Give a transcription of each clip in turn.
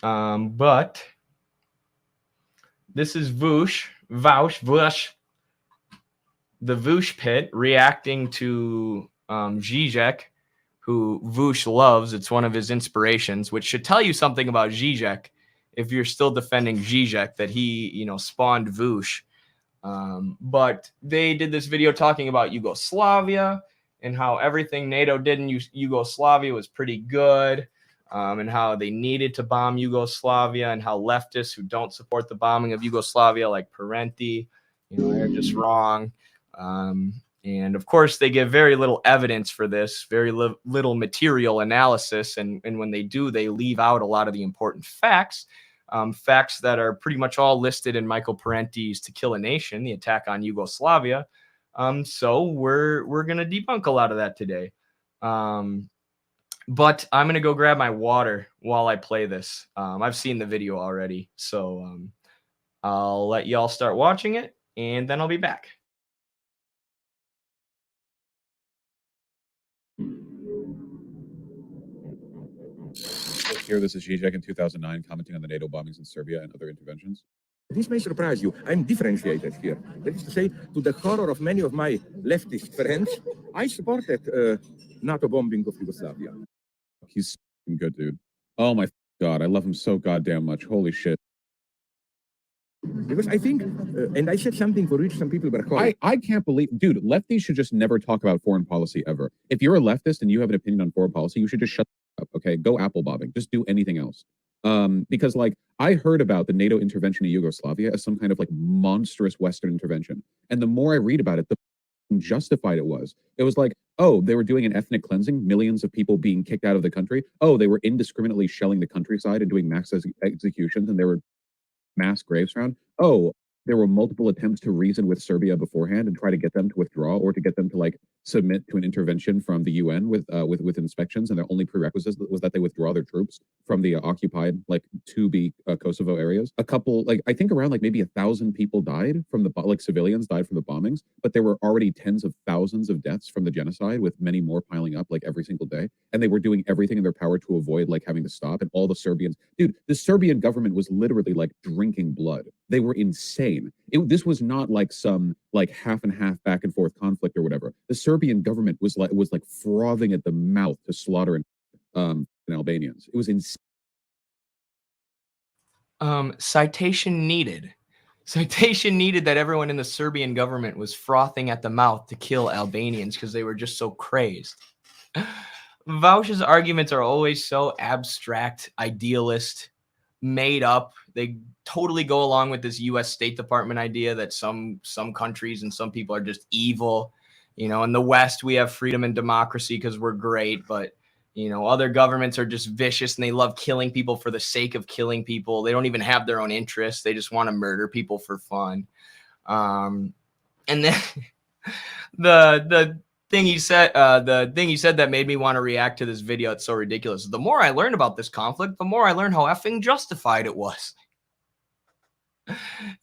But this is Vaush, the Vaush pit reacting to Zizek, who Vaush loves. It's one of his inspirations, which should tell you something about Zizek if you're still defending Zizek, that he, spawned Vaush. But they did this video talking about Yugoslavia and how everything NATO did in Yugoslavia was pretty good, and how they needed to bomb Yugoslavia, and how leftists who don't support the bombing of Yugoslavia, like Parenti, are just wrong. And of course, they give very little evidence for this, very little material analysis. And when they do, they leave out a lot of the important facts. Facts that are pretty much all listed in Michael Parenti's To Kill a Nation, the attack on Yugoslavia. So we're gonna debunk a lot of that today. But I'm gonna go grab my water while I play this. I've seen the video already, so I'll let y'all start watching it, and then I'll be back. Here, this is Zizek in 2009 commenting on the NATO bombings in Serbia and other interventions. This may surprise you. I'm differentiated here. That is to say, to the horror of many of my leftist friends, I supported NATO bombing of Yugoslavia. He's good, dude. Oh my God, I love him so goddamn much. Holy shit. Because I think, and I said something for which some people were calling. I can't believe, dude, lefties should just never talk about foreign policy ever. If you're a leftist and you have an opinion on foreign policy, you should just shut up, okay? Go apple bobbing. Just do anything else. Because like I heard about the NATO intervention in Yugoslavia as some kind of like monstrous Western intervention. And the more I read about it, the justified it was. It was like, oh, they were doing an ethnic cleansing, millions of people being kicked out of the country. Oh, they were indiscriminately shelling the countryside and doing mass executions, and there were mass graves found. Oh, there were multiple attempts to reason with Serbia beforehand and try to get them to withdraw or to get them to like submit to an intervention from the UN with inspections, and their only prerequisite was that they withdraw their troops from the occupied like to be Kosovo areas. A couple, like I think around like maybe 1,000 people died from the like civilians died from the bombings, but there were already tens of thousands of deaths from the genocide, with many more piling up like every single day. And they were doing everything in their power to avoid like having to stop. And all the Serbians, dude, the Serbian government was literally like drinking blood. They were insane. This was not like some like half and half back and forth conflict or whatever. The Serbian government was like frothing at the mouth to slaughter Albanians. It was insane. Citation needed. Citation needed that everyone in the Serbian government was frothing at the mouth to kill Albanians because they were just so crazed. Vaush's arguments are always so abstract, idealist, made up. They totally go along with this U.S. State Department idea that some countries and some people are just evil. In the West, we have freedom and democracy because we're great, but other governments are just vicious and they love killing people for the sake of killing people. They don't even have their own interests. They just want to murder people for fun. And then the thing he said that made me want to react to this video, it's so ridiculous. The more I learn about this conflict, the more I learn how effing justified it was.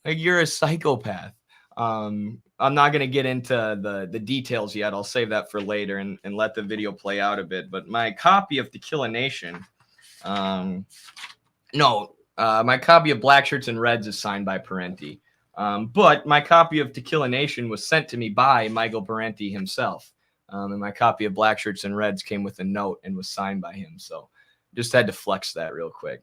Like, you're a psychopath. I'm not going to get into the details yet. I'll save that for later and let the video play out a bit. But my copy of To Kill a Nation, my copy of Black Shirts and Reds is signed by Parenti. But my copy of To Kill a Nation was sent to me by Michael Parenti himself. And my copy of Black Shirts and Reds came with a note and was signed by him. So just had to flex that real quick.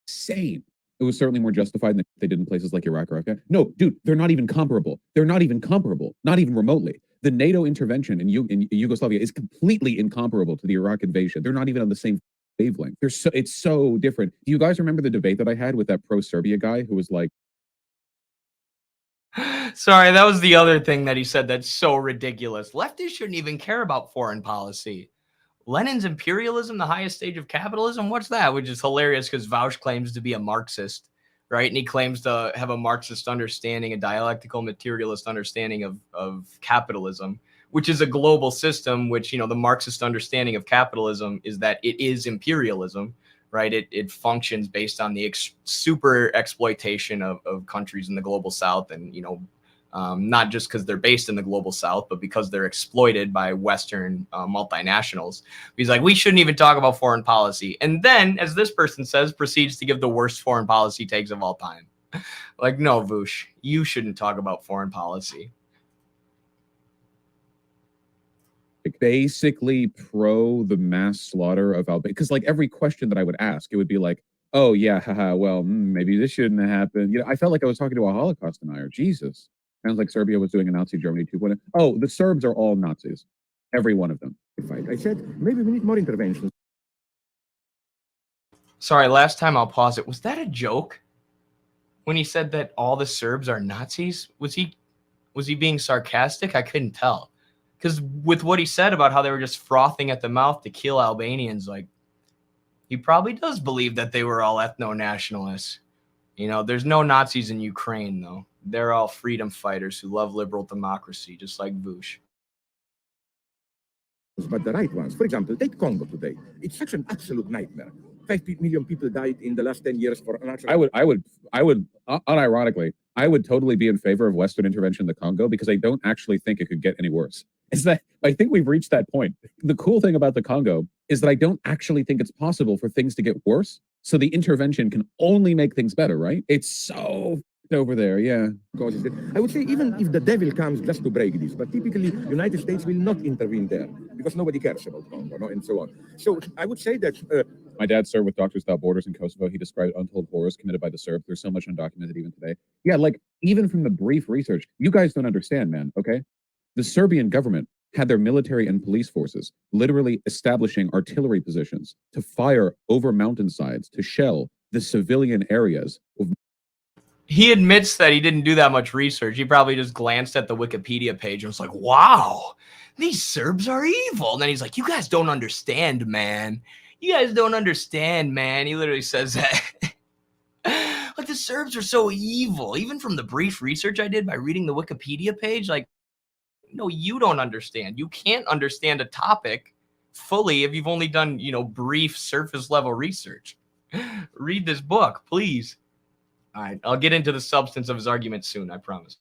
Insane. It was certainly more justified than they did in places like Iraq or Afghanistan. No, dude, they're not even comparable. They're not even comparable, not even remotely. The NATO intervention in Yugoslavia is completely incomparable to the Iraq invasion. They're not even on the same wavelength. It's so different. Do you guys remember the debate that I had with that pro-Serbia guy who was like, sorry, that was the other thing that he said that's so ridiculous. Leftists shouldn't even care about foreign policy. Lenin's imperialism, the highest stage of capitalism? What's that? Which is hilarious because Vaush claims to be a Marxist, right? And he claims to have a Marxist understanding, a dialectical materialist understanding of capitalism, which is a global system, which, the Marxist understanding of capitalism is that it is imperialism, right? It functions based on the super exploitation of countries in the global South and, not just because they're based in the global south, but because they're exploited by Western multinationals. He's like, we shouldn't even talk about foreign policy. And then, as this person says, proceeds to give the worst foreign policy takes of all time. Like, no, Vaush, you shouldn't talk about foreign policy. Basically pro the mass slaughter of Albania. Because like every question that I would ask, it would be like, oh yeah, haha, well, maybe this shouldn't have happened. You know, I felt like I was talking to a Holocaust denier. Jesus. Sounds like Serbia was doing a Nazi Germany 2.0. Oh, the Serbs are all Nazis. Every one of them. I said, maybe we need more intervention. Sorry, last time I'll pause it. Was that a joke? When he said that all the Serbs are Nazis? Was he being sarcastic? I couldn't tell. Because with what he said about how they were just frothing at the mouth to kill Albanians, like, he probably does believe that they were all ethno-nationalists. You know, there's no Nazis in Ukraine, though. They're all freedom fighters who love liberal democracy, just like Vaush. But the right ones, for example, take Congo today. It's such an absolute nightmare. 5 million people died in the last 10 years for natural. I would, unironically, I would totally be in favor of Western intervention in the Congo because I don't actually think it could get any worse. Is that I think we've reached that point. The cool thing about the Congo is that I don't actually think it's possible for things to get worse. So the intervention can only make things better, right? It's so over there, yeah. I would say even if the devil comes just to break this, but typically United States will not intervene there because nobody cares about Congo, no, and so on. So I would say that my dad served with Doctors Without Borders in Kosovo. He described untold horrors committed by the Serbs. There's so much undocumented even today. Yeah, like even from the brief research, you guys don't understand, man. Okay, the Serbian government had their military and police forces literally establishing artillery positions to fire over mountainsides to shell the civilian areas of. He admits that he didn't do that much research. He probably just glanced at the Wikipedia page and was like, wow, these Serbs are evil. And then he's like, you guys don't understand, man. You guys don't understand, man. He literally says that. Like, the Serbs are so evil. Even from the brief research I did by reading the Wikipedia page, like, no, you don't understand. You can't understand a topic fully if you've only done, you know, brief surface level research. Read this book, please. All right, I'll get into the substance of his argument soon, I promise.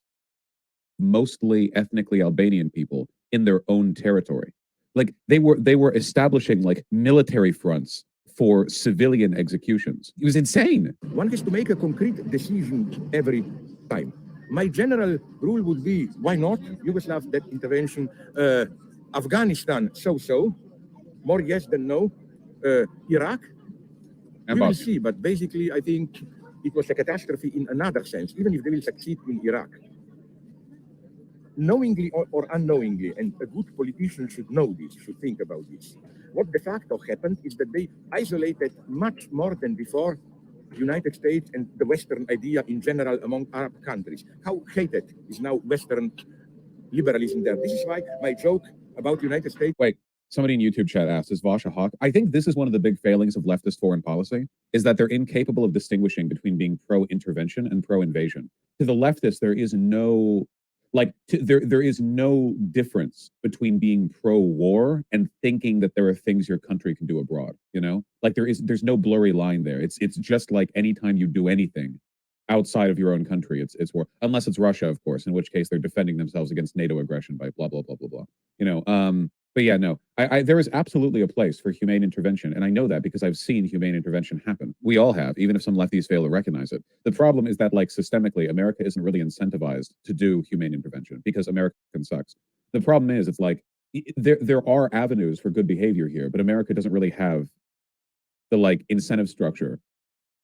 Mostly ethnically Albanian people in their own territory. Like they were establishing like military fronts for civilian executions. It was insane. One has to make a concrete decision every time. My general rule would be, why not? Yugoslavia, that intervention. Afghanistan, so-so. More yes than no. Iraq, we will see. But basically, I think it was a catastrophe in another sense, even if they will succeed in Iraq. Knowingly or unknowingly, and a good politician should know this, should think about this. What de facto happened is that they isolated much more than before the United States and the Western idea in general among Arab countries. How hated is now Western liberalism there. This is why my joke about the United States. Wait, somebody in YouTube chat asked, is Vaush a hawk? I think this is one of the big failings of leftist foreign policy, is that they're incapable of distinguishing between being pro-intervention and pro-invasion. To the leftists, there is no there is no difference between being pro-war and thinking that there are things your country can do abroad, you know? Like there's no blurry line there. It's just like anytime you do anything outside of your own country, it's war. Unless it's Russia, of course, in which case they're defending themselves against NATO aggression by blah, blah, blah, blah, blah. You know, but yeah, no, there is absolutely a place for humane intervention. And I know that because I've seen humane intervention happen. We all have, even if some lefties fail to recognize it. The problem is that, like, systemically, America isn't really incentivized to do humane intervention because America sucks. The problem is, it's like, there are avenues for good behavior here, but America doesn't really have the, like, incentive structure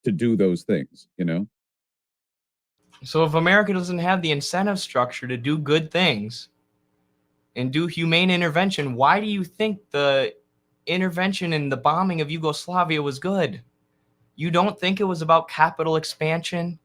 to do those things, you know? So if America doesn't have the incentive structure to do good things and do humane intervention, why do you think the intervention in the bombing of Yugoslavia was good? You don't think it was about capital expansion?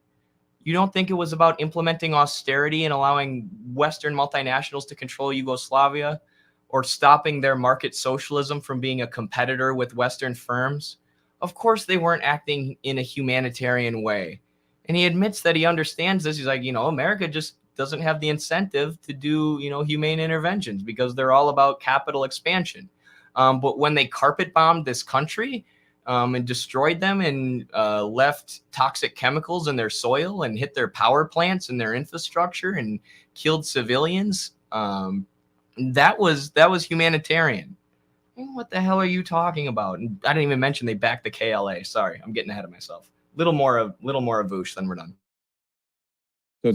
You don't think it was about implementing austerity and allowing Western multinationals to control Yugoslavia, or stopping their market socialism from being a competitor with Western firms? Of course they weren't acting in a humanitarian way. And he admits that he understands this. He's like, you know, America just doesn't have the incentive to do, you know, humane interventions because they're all about capital expansion. But when they carpet bombed this country, and destroyed them and left toxic chemicals in their soil and hit their power plants and their infrastructure and killed civilians. That was humanitarian. What the hell are you talking about? And I didn't even mention they backed the KLA. Sorry, I'm getting ahead of myself. Little more of Vaush, then we're done.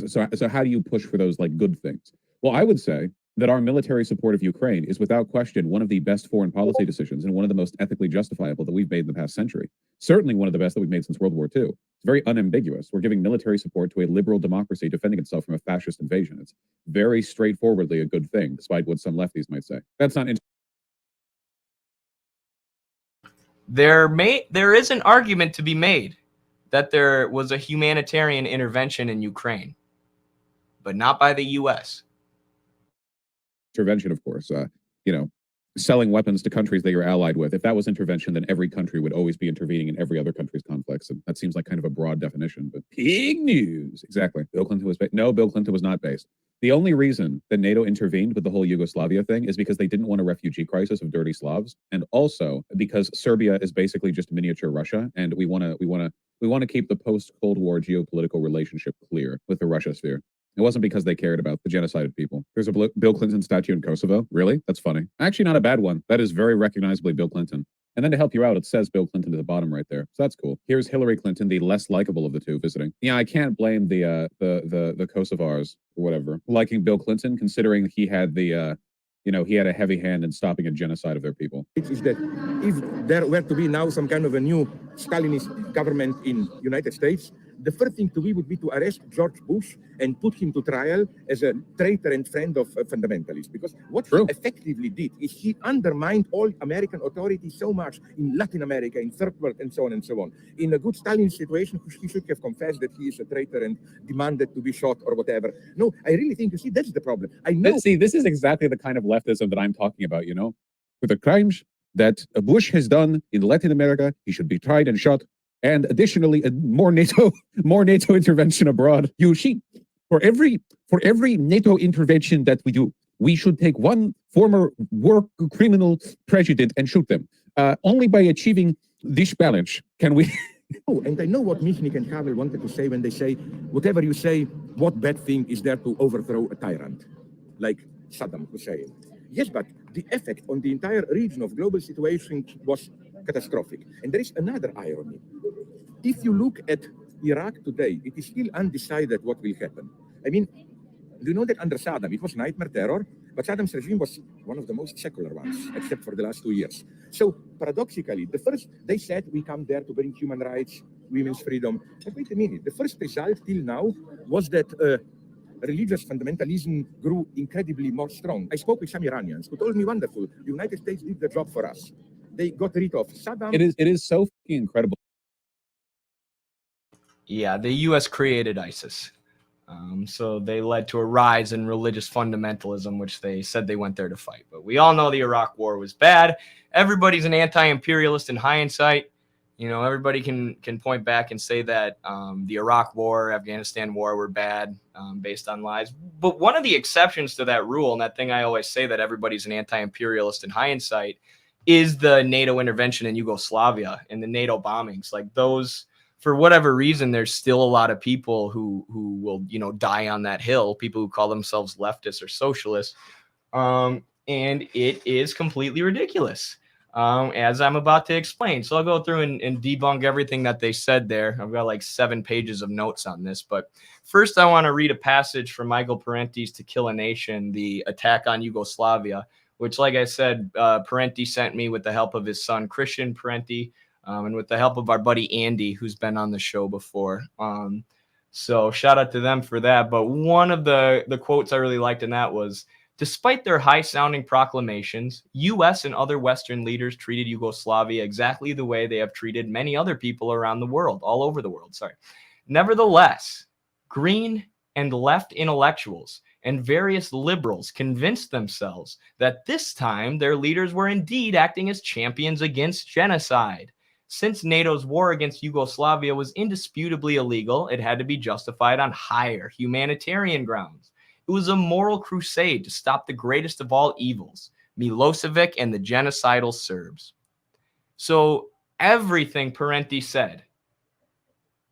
So how do you push for those like good things? Well, I would say that our military support of Ukraine is without question one of the best foreign policy decisions and one of the most ethically justifiable that we've made in the past century. Certainly one of the best that we've made since World War II. It's very unambiguous. We're giving military support to a liberal democracy defending itself from a fascist invasion. It's very straightforwardly a good thing, despite what some lefties might say. That's not. There is an argument to be made that there was a humanitarian intervention in Ukraine, but not by the U.S. Intervention, of course, selling weapons to countries that you're allied with. If that was intervention, then every country would always be intervening in every other country's conflicts. And that seems like kind of a broad definition, but big news. Exactly. Bill Clinton was based. No, Bill Clinton was not based. The only reason that NATO intervened with the whole Yugoslavia thing is because they didn't want a refugee crisis of dirty Slavs, and also because Serbia is basically just miniature Russia, and we want to keep the post-Cold War geopolitical relationship clear with the Russia sphere. It wasn't because they cared about the genocide of people. There's a Bill Clinton statue in Kosovo. Really? That's funny. Actually, not a bad one. That is very recognizably Bill Clinton. And then to help you out, it says Bill Clinton at the bottom right there. So that's cool. Here's Hillary Clinton, the less likable of the two, visiting. Yeah, I can't blame the Kosovars or whatever liking Bill Clinton, considering he had he had a heavy hand in stopping a genocide of their people. It is that if there were to be now some kind of a new Stalinist government in United States, the first thing to be would be to arrest George Bush and put him to trial as a traitor and friend of fundamentalists. Because what he effectively did is he undermined all American authority so much in Latin America, in Third World, and so on and so on. In a good Stalin situation, he should have confessed that he is a traitor and demanded to be shot or whatever. No, I really think, you see, that's the problem. I know. See, this is exactly the kind of leftism that I'm talking about, For the crimes that Bush has done in Latin America, he should be tried and shot. And additionally, more NATO intervention abroad. You see, for every NATO intervention that we do, we should take one former war criminal president and shoot them. Only by achieving this balance can we. Oh, and I know what Michnik and Havel wanted to say when they say, whatever you say, what bad thing is there to overthrow a tyrant, like Saddam Hussein? Yes, but the effect on the entire region of global situation was catastrophic. And there is another irony. If you look at Iraq today, it is still undecided what will happen. I mean, do you know that under Saddam, it was nightmare terror, but Saddam's regime was one of the most secular ones, except for the last 2 years. So paradoxically, they said we come there to bring human rights, women's freedom. But wait a minute, the first result till now was that religious fundamentalism grew incredibly more strong. I spoke with some Iranians who told me, wonderful, the United States did the job for us. They got rid of Saddam. It is so fucking incredible. Yeah, the U.S. created ISIS. So they led to a rise in religious fundamentalism, which they said they went there to fight. But we all know the Iraq War was bad. Everybody's an anti-imperialist in hindsight. Everybody can point back and say that the Iraq War, Afghanistan War were bad based on lies. But one of the exceptions to that rule, and that thing I always say that everybody's an anti-imperialist in hindsight, is the NATO intervention in Yugoslavia and the NATO bombings. Like those, for whatever reason, there's still a lot of people who will, die on that hill, people who call themselves leftists or socialists. And it is completely ridiculous, as I'm about to explain. So I'll go through and debunk everything that they said there. I've got like 7 pages of notes on this. But first, I want to read a passage from Michael Parenti's To Kill a Nation, the attack on Yugoslavia, which, like I said, Parenti sent me with the help of his son, Christian Parenti, and with the help of our buddy Andy, who's been on the show before. So shout out to them for that. But one of the quotes I really liked in that was, despite their high-sounding proclamations, U.S. and other Western leaders treated Yugoslavia exactly the way they have treated many other people around the world, all over the world, Nevertheless, green and left intellectuals and various liberals convinced themselves that this time their leaders were indeed acting as champions against genocide. Since NATO's war against Yugoslavia was indisputably illegal, it had to be justified on higher humanitarian grounds. It was a moral crusade to stop the greatest of all evils, Milosevic and the genocidal Serbs. So everything Parenti said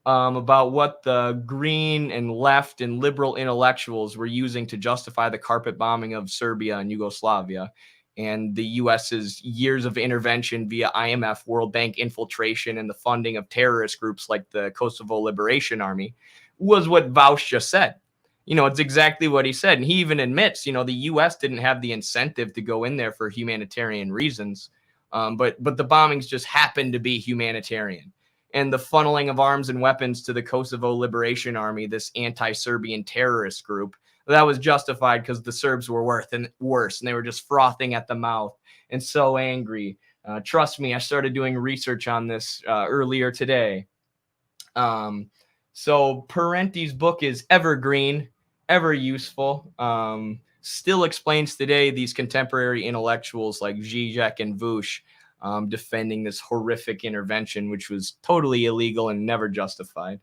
about what the green and left and liberal intellectuals were using to justify the carpet bombing of Serbia and Yugoslavia, and the US's years of intervention via IMF, World Bank infiltration, and the funding of terrorist groups like the Kosovo Liberation Army, was what Vaush just said. It's exactly what he said. And he even admits, the US didn't have the incentive to go in there for humanitarian reasons. But the bombings just happened to be humanitarian. And the funneling of arms and weapons to the Kosovo Liberation Army, this anti-Serbian terrorist group, that was justified because the Serbs were worse, and they were just frothing at the mouth and so angry. Trust me, I started doing research on this earlier today. So Parenti's book is evergreen, ever useful. Still explains today these contemporary intellectuals like Zizek and Vaush defending this horrific intervention, which was totally illegal and never justified.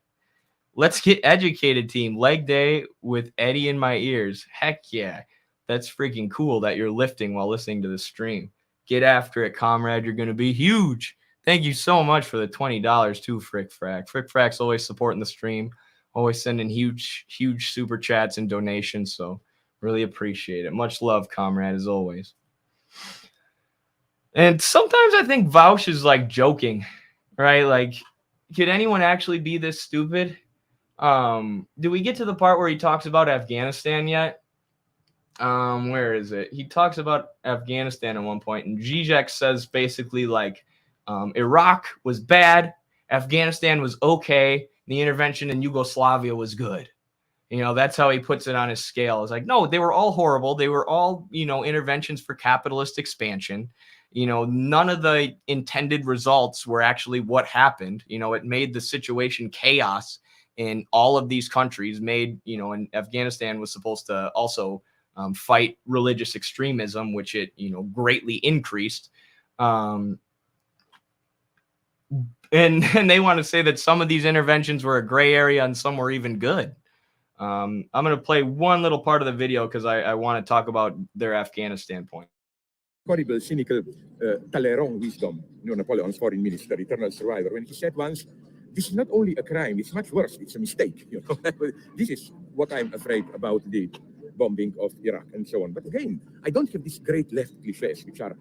Let's get educated, team. Leg day with Eddie in my ears. Heck yeah. That's freaking cool that you're lifting while listening to the stream. Get after it, comrade. You're going to be huge. Thank you so much for the $20 too, Frick Frack. Frick Frack's always supporting the stream, always sending huge super chats and donations. So really appreciate it. Much love, comrade, as always. And sometimes I think Vaush is like joking, right? Like, could anyone actually be this stupid? Do we get to the part where he talks about Afghanistan yet? Where is it? He talks about Afghanistan at one point, and Zizek says basically like Iraq was bad, Afghanistan was okay, the intervention in Yugoslavia was good. That's how he puts it on his scale. It's like, no, they were all horrible. They were all, interventions for capitalist expansion. None of the intended results were actually what happened. It made the situation chaos in all of these countries, and Afghanistan was supposed to also fight religious extremism, which it, greatly increased. And they want to say that some of these interventions were a gray area and some were even good. I'm going to play one little part of the video because I want to talk about their Afghanistan point. Horrible, cynical Talleyrand wisdom, Napoleon's foreign minister, eternal survivor, when he said once, this is not only a crime, it's much worse, it's a mistake. This is what I'm afraid about the bombing of Iraq and so on. But again, I don't have these great left cliches, which are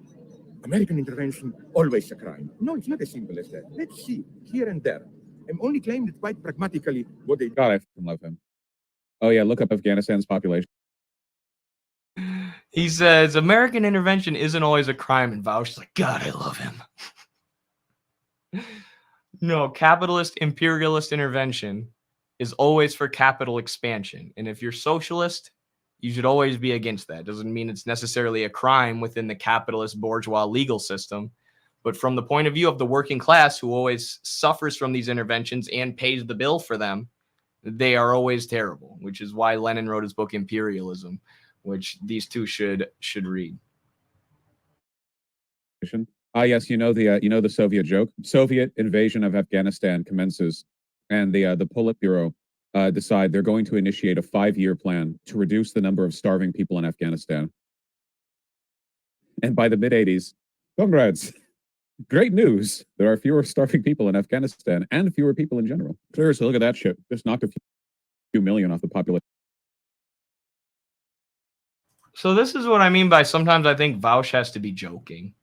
American intervention, always a crime. No, it's not as simple as that. Let's see, here and there. I'm only claiming that quite pragmatically what they... God, I fucking love him. Oh yeah, look up Afghanistan's population. He says American intervention isn't always a crime, and Vaush is like, God, I love him. No, capitalist imperialist intervention is always for capital expansion. And if you're socialist, you should always be against that. Doesn't mean it's necessarily a crime within the capitalist bourgeois legal system. But from the point of view of the working class who always suffers from these interventions and pays the bill for them, they are always terrible, which is why Lenin wrote his book Imperialism, which these two should read. Yes, the Soviet joke. Soviet invasion of Afghanistan commences, and the Politburo decide they're going to initiate a 5-year plan to reduce the number of starving people in Afghanistan. And by the mid-'80s, congrats! Great news! There are fewer starving people in Afghanistan and fewer people in general. Seriously, look at that shit. Just knocked a few million off the population. So this is what I mean by sometimes I think Vaush has to be joking.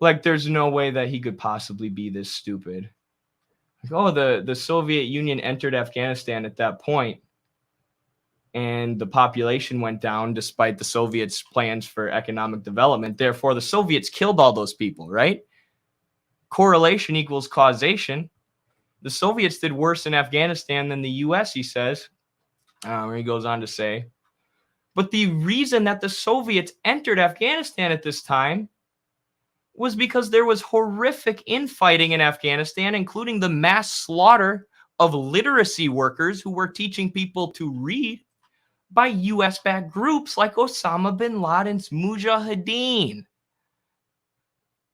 Like, there's no way that he could possibly be this stupid. Like, oh, the Soviet Union entered Afghanistan at that point, and the population went down despite the Soviets' plans for economic development. Therefore, the Soviets killed all those people, right? Correlation equals causation. The Soviets did worse in Afghanistan than the U.S., he says. He goes on to say, but the reason that the Soviets entered Afghanistan at this time was because there was horrific infighting in Afghanistan, including the mass slaughter of literacy workers who were teaching people to read by U.S.-backed groups like Osama bin Laden's Mujahideen.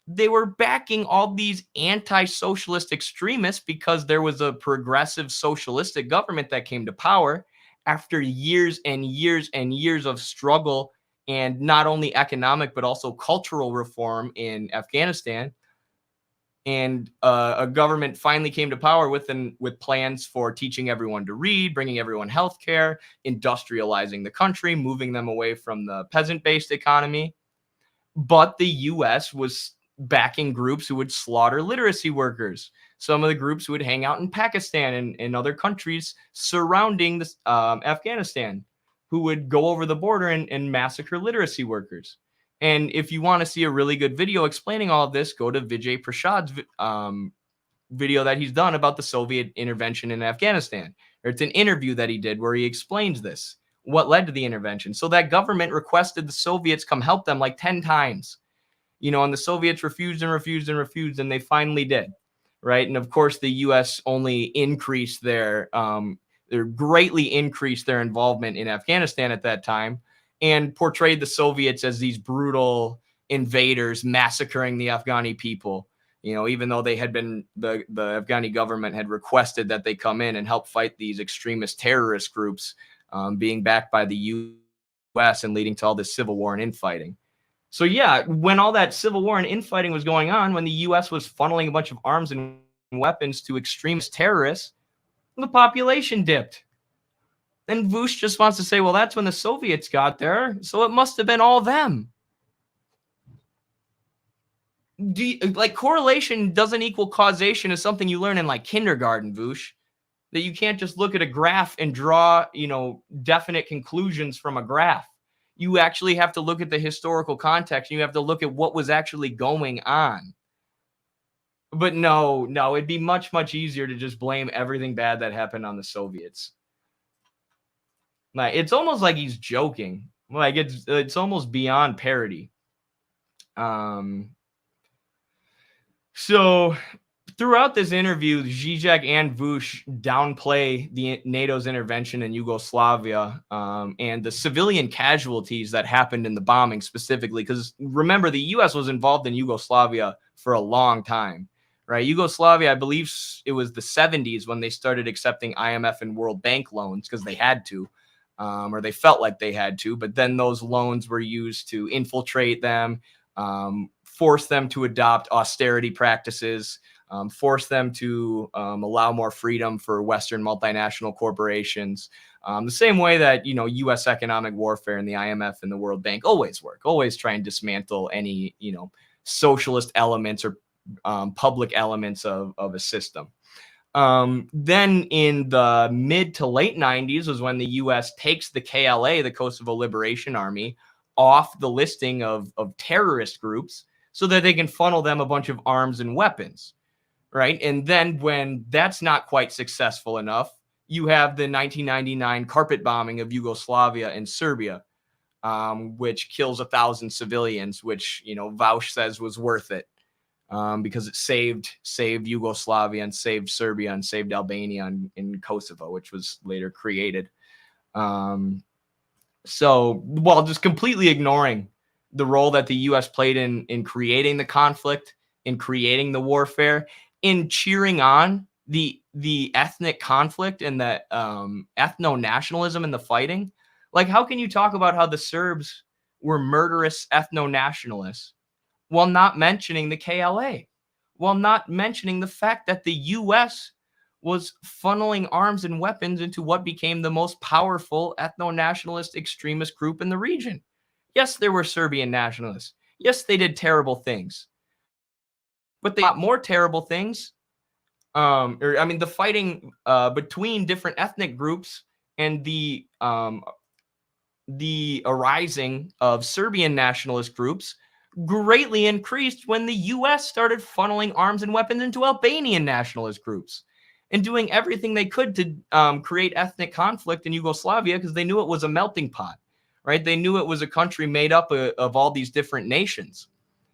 They were backing all these anti-socialist extremists because there was a progressive socialistic government that came to power after years and years and years of struggle and not only economic but also cultural reform in Afghanistan. And a government finally came to power with plans for teaching everyone to read, bringing everyone health care, industrializing the country, moving them away from the peasant-based economy. But the U.S. was backing groups who would slaughter literacy workers. Some of the groups would hang out in Pakistan and other countries surrounding Afghanistan, who would go over the border and massacre literacy workers. And if you want to see a really good video explaining all of this, go to Vijay Prasad's video that he's done about the Soviet intervention in Afghanistan. Or it's an interview that he did where he explains this, what led to the intervention. So that government requested the Soviets come help them like 10 times, and the Soviets refused and refused and refused, and they finally did, right? And of course, the U.S. only increased greatly increased their involvement in Afghanistan at that time, and portrayed the Soviets as these brutal invaders massacring the Afghani people. Even though they had been the Afghani government had requested that they come in and help fight these extremist terrorist groups, being backed by the U.S. and leading to all this civil war and infighting. So yeah, when all that civil war and infighting was going on, when the U.S. was funneling a bunch of arms and weapons to extremist terrorists, the population dipped. And Vaush just wants to say, well, that's when the Soviets got there, so it must have been all them. Correlation doesn't equal causation is something you learn in like kindergarten, Vaush. That you can't just look at a graph and draw, definite conclusions from a graph. You actually have to look at the historical context. You have to look at what was actually going on. But no, it'd be much, much easier to just blame everything bad that happened on the Soviets. Like, it's almost like he's joking. Like, it's almost beyond parody. So throughout this interview, Zizek and Vaush downplay the NATO's intervention in Yugoslavia and the civilian casualties that happened in the bombing specifically. Because remember, the U.S. was involved in Yugoslavia for a long time, right? Yugoslavia, I believe it was the 70s when they started accepting IMF and World Bank loans because they had to, or they felt like they had to. But then those loans were used to infiltrate them, force them to adopt austerity practices, force them to allow more freedom for Western multinational corporations. The same way that, U.S. economic warfare and the IMF and the World Bank always work, always try and dismantle any, socialist elements or public elements of a system. Then in the mid to late 90s was when the U.S. takes the KLA, the Kosovo Liberation Army, off the listing of terrorist groups so that they can funnel them a bunch of arms and weapons. Right. And then when that's not quite successful enough, you have the 1999 carpet bombing of Yugoslavia and Serbia, which kills 1,000 civilians, which, Vaush says was worth it because it saved Yugoslavia and saved Serbia and saved Albania in Kosovo, which was later created. So while just completely ignoring the role that the U.S. played in creating the conflict, in creating the warfare, in cheering on the ethnic conflict and the ethno-nationalism and the fighting. Like, how can you talk about how the Serbs were murderous ethno-nationalists while not mentioning the KLA, while not mentioning the fact that the U.S. was funneling arms and weapons into what became the most powerful ethno-nationalist extremist group in the region? Yes, there were Serbian nationalists. Yes, they did terrible things. But they got more terrible things. The fighting between different ethnic groups and the arising of Serbian nationalist groups greatly increased when the U.S. started funneling arms and weapons into Albanian nationalist groups and doing everything they could to create ethnic conflict in Yugoslavia because they knew it was a melting pot, right? They knew it was a country made up of all these different nations.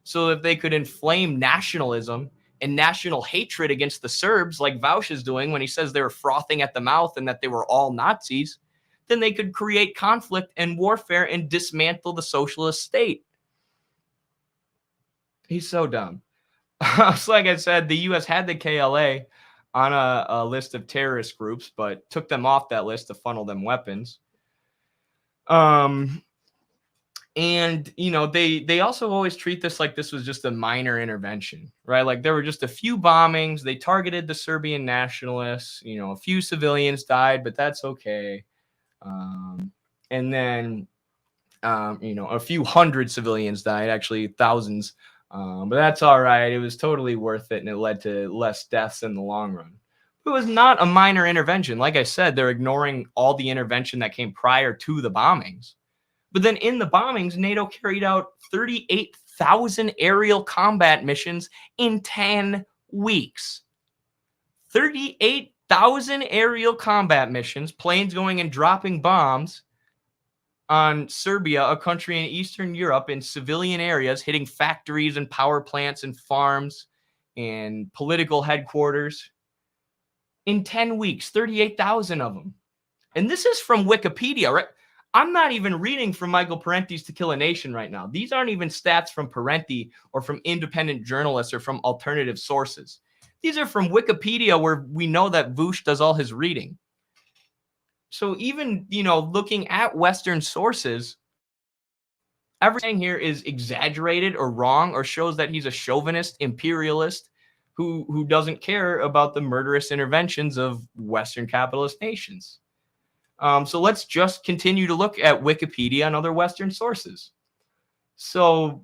So if they could inflame nationalism and national hatred against the Serbs, like Vaush is doing when he says they were frothing at the mouth and that they were all Nazis, then they could create conflict and warfare and dismantle the socialist state. He's so dumb. So like I said, the U.S. had the KLA on a list of terrorist groups, but took them off that list to funnel them weapons. And, you know, they also always treat this like this was just a minor intervention, right? Like there were just a few bombings. They targeted the Serbian nationalists. You know, a few civilians died, but that's okay. And then, you know, a few hundred civilians died, actually thousands. But that's all right. It was totally worth it, and it led to less deaths in the long run. It was not a minor intervention. Like I said, they're ignoring all the intervention that came prior to the bombings. But then in the bombings, NATO carried out 38,000 aerial combat missions in 10 weeks. 38,000 aerial combat missions, planes going and dropping bombs on Serbia, a country in Eastern Europe, in civilian areas, hitting factories and power plants and farms and political headquarters. In 10 weeks, 38,000 of them. And this is from Wikipedia, right? I'm not even reading from Michael Parenti's To Kill a Nation right now. These aren't even stats from Parenti or from independent journalists or from alternative sources. These are from Wikipedia, where we know that Vaush does all his reading. So even, you know, looking at Western sources, everything here is exaggerated or wrong or shows that he's a chauvinist imperialist who doesn't care about the murderous interventions of Western capitalist nations. So let's just continue to look at Wikipedia and other Western sources. So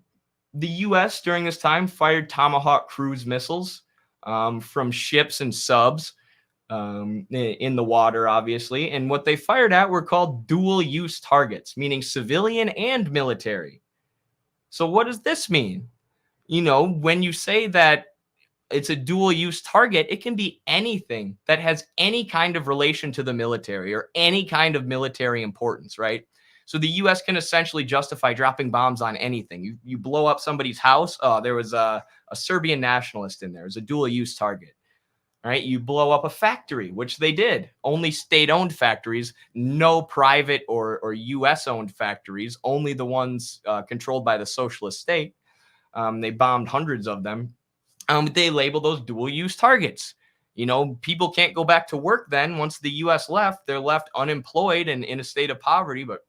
the U.S. during this time fired Tomahawk cruise missiles from ships and subs in the water, obviously. And what they fired at were called dual-use targets, meaning civilian and military. So what does this mean? You know, when you say that it's a dual-use target, it can be anything that has any kind of relation to the military or any kind of military importance, right? So the U.S. can essentially justify dropping bombs on anything. You blow up somebody's house. Oh, there was a Serbian nationalist in there. It was a dual-use target. All right, you blow up a factory, which they did. Only state-owned factories, no private or U.S.-owned factories, only the ones controlled by the socialist state. They bombed hundreds of them. They label those dual-use targets. You know, people can't go back to work then. Once the U.S. left, they're left unemployed and in a state of poverty. But,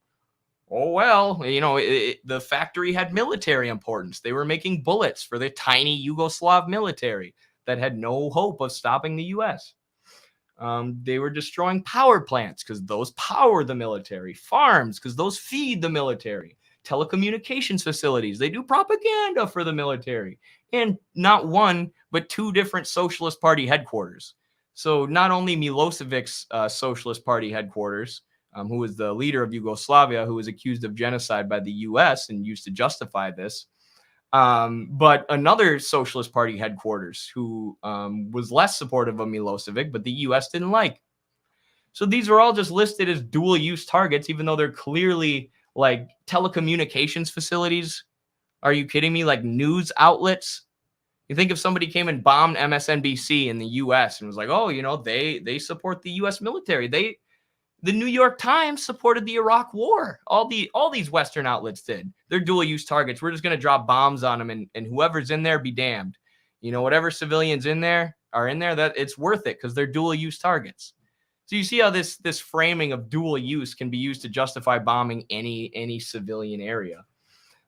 oh, well, you know, the factory had military importance. They were making bullets for the tiny Yugoslav military that had no hope of stopping the U.S. They were destroying power plants because those power the military, farms because those feed the military, telecommunications facilities. They do propaganda for the military, and not one, but two different Socialist Party headquarters. So not only Milosevic's Socialist Party headquarters, who was the leader of Yugoslavia, who was accused of genocide by the U.S. and used to justify this, but another Socialist Party headquarters who was less supportive of Milosevic, but the U.S. didn't like. So these were all just listed as dual-use targets, even though they're clearly like telecommunications facilities. Are you kidding me? Like news outlets. You think if somebody came and bombed MSNBC in the U.S. and was like, oh, you know, they support the U.S. military. The New York Times supported the Iraq War. All these Western outlets did. They're dual-use targets. We're just going to drop bombs on them, and whoever's in there, be damned. You know, whatever civilians are in there, that it's worth it because they're dual-use targets. So you see how this framing of dual use can be used to justify bombing any civilian area.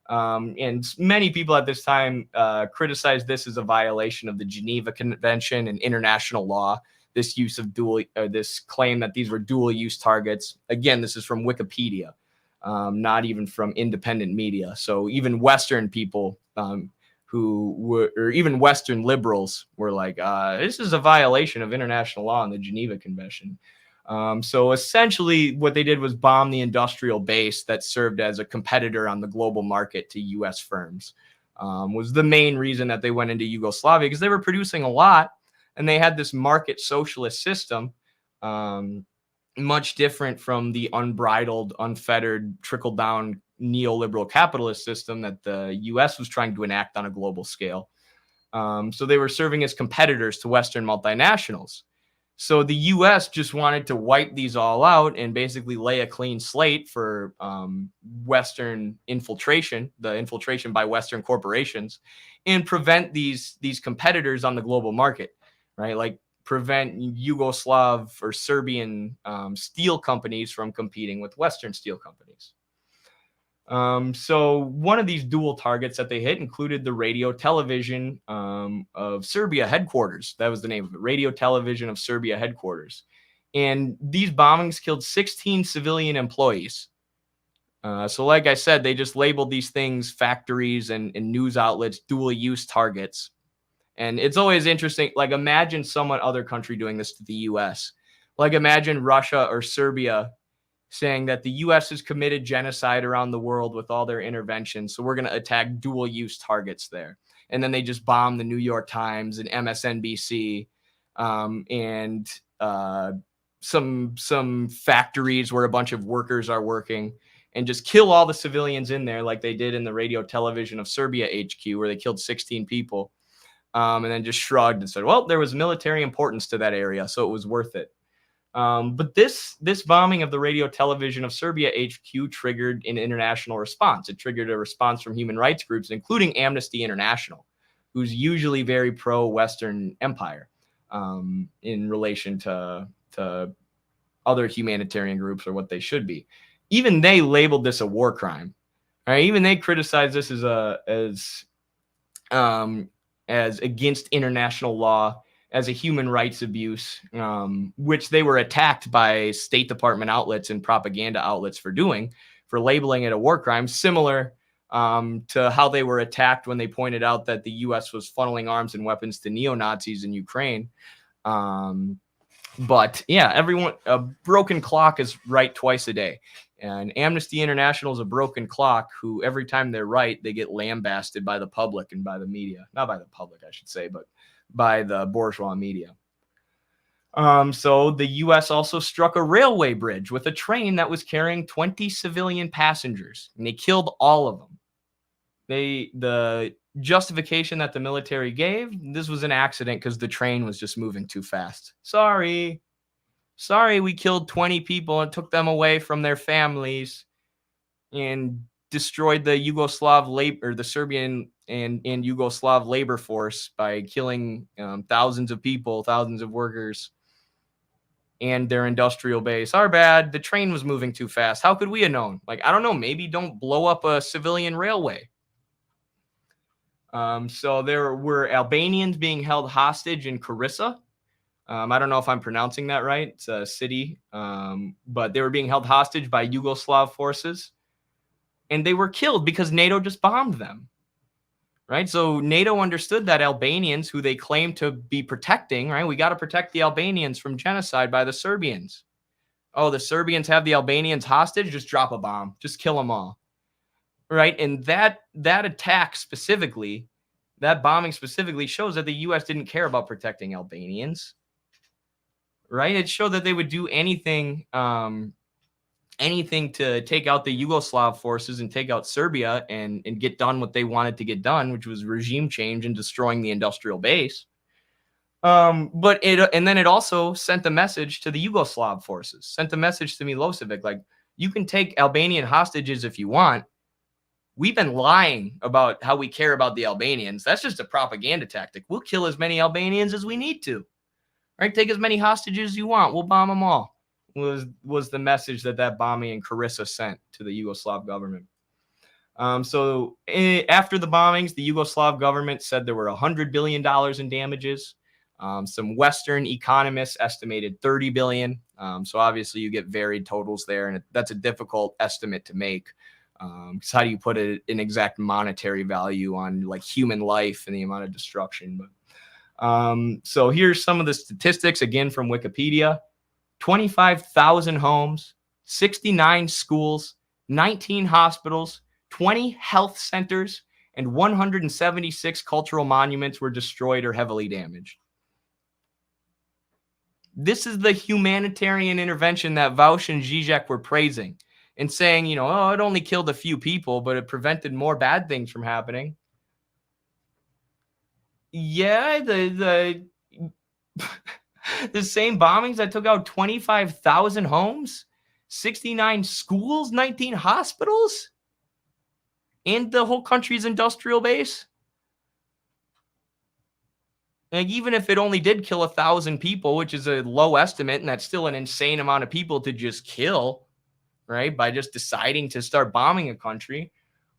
And many people at this time criticized this as a violation of the Geneva Convention and international law. This use of this claim that these were dual use targets. Again, this is from Wikipedia, not even from independent media. So even Western people or even Western liberals were like, this is a violation of international law and the Geneva Convention. So essentially what they did was bomb the industrial base that served as a competitor on the global market to U.S. firms. Was the main reason that they went into Yugoslavia, because they were producing a lot and they had this market socialist system, much different from the unbridled, unfettered, trickle-down neoliberal capitalist system that the U.S. was trying to enact on a global scale. So they were serving as competitors to Western multinationals. So the U.S. just wanted to wipe these all out and basically lay a clean slate for Western infiltration, the infiltration by Western corporations, and prevent these competitors on the global market, right? Like prevent Yugoslav or Serbian steel companies from competing with Western steel companies. So one of these dual targets that they hit included the radio television of Serbia headquarters. That was the name of it, radio television of Serbia headquarters. And these bombings killed 16 civilian employees. So like I said, they just labeled these things, factories and news outlets, dual use targets. And it's always interesting. Like, imagine some other country doing this to the US. Like, imagine Russia or Serbia saying that the US has committed genocide around the world with all their interventions. So we're going to attack dual use targets there. And then they just bomb the New York Times and MSNBC and some factories where a bunch of workers are working, and just kill all the civilians in there like they did in the radio television of Serbia HQ, where they killed 16 people. And then just shrugged and said, well, there was military importance to that area, so it was worth it. But this bombing of the radio television of Serbia HQ triggered an international response. It triggered a response from human rights groups, including Amnesty International, who's usually very pro-Western empire in relation to other humanitarian groups, or what they should be. Even they labeled this a war crime. Right? Even they criticized this as against international law, as a human rights abuse, which they were attacked by State Department outlets and propaganda outlets for doing, for labeling it a war crime, similar to how they were attacked when they pointed out that the U.S. was funneling arms and weapons to neo-Nazis in Ukraine. But yeah, a broken clock is right twice a day. And Amnesty International is a broken clock who, every time they're right, they get lambasted by the public and by the media. Not by the public, I should say, but by the bourgeois media. So the U.S. also struck a railway bridge with a train that was carrying 20 civilian passengers, and they killed all of them. The justification that the military gave, this was an accident because the train was just moving too fast. Sorry, we killed 20 people and took them away from their families and destroyed the Yugoslav labor, or the Serbian and Yugoslav labor force, by killing thousands of people, thousands of workers, and their industrial base. Our bad. The train was moving too fast. How could we have known? Like, I don't know. Maybe don't blow up a civilian railway. So there were Albanians being held hostage in Carissa. I don't know if I'm pronouncing that right. It's a city. But they were being held hostage by Yugoslav forces. And they were killed because NATO just bombed them. Right? So NATO understood that Albanians, who they claim to be protecting, right? We got to protect the Albanians from genocide by the Serbians. Oh, the Serbians have the Albanians hostage? Just drop a bomb. Just kill them all. Right? And that attack specifically, that bombing specifically, shows that the U.S. didn't care about protecting Albanians. Right? It showed that they would do anything to take out the Yugoslav forces and take out Serbia and get done what they wanted to get done, which was regime change and destroying the industrial base. And then it also sent a message to the Yugoslav forces, sent a message to Milosevic, like, you can take Albanian hostages if you want. We've been lying about how we care about the Albanians. That's just a propaganda tactic. We'll kill as many Albanians as we need to. Right? Take as many hostages as you want. We'll bomb them all. Was the message that bombing in Carissa sent to the Yugoslav government. So after the bombings, the Yugoslav government said there were $100 billion in damages. Some Western economists estimated $30 billion. So obviously you get varied totals there, and that's a difficult estimate to make. Because how do you put an exact monetary value on, like, human life and the amount of destruction? But so here's some of the statistics, again, from Wikipedia. 25,000 homes, 69 schools, 19 hospitals, 20 health centers, and 176 cultural monuments were destroyed or heavily damaged. This is the humanitarian intervention that Vaush and Zizek were praising and saying, it only killed a few people, but it prevented more bad things from happening. Yeah, the same bombings that took out 25,000 homes, 69 schools, 19 hospitals, and the whole country's industrial base. Like, even if it only did kill 1,000 people, which is a low estimate, and that's still an insane amount of people to just kill, right? By just deciding to start bombing a country.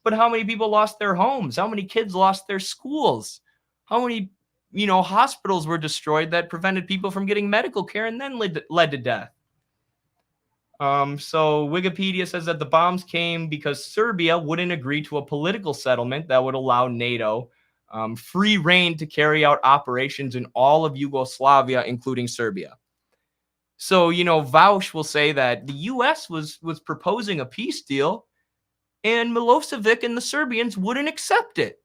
But how many people lost their homes? How many kids lost their schools? How many, hospitals were destroyed that prevented people from getting medical care and then led to death? So Wikipedia says that the bombs came because Serbia wouldn't agree to a political settlement that would allow NATO free reign to carry out operations in all of Yugoslavia, including Serbia. So, Vaush will say that the U.S. was proposing a peace deal, and Milosevic and the Serbians wouldn't accept it.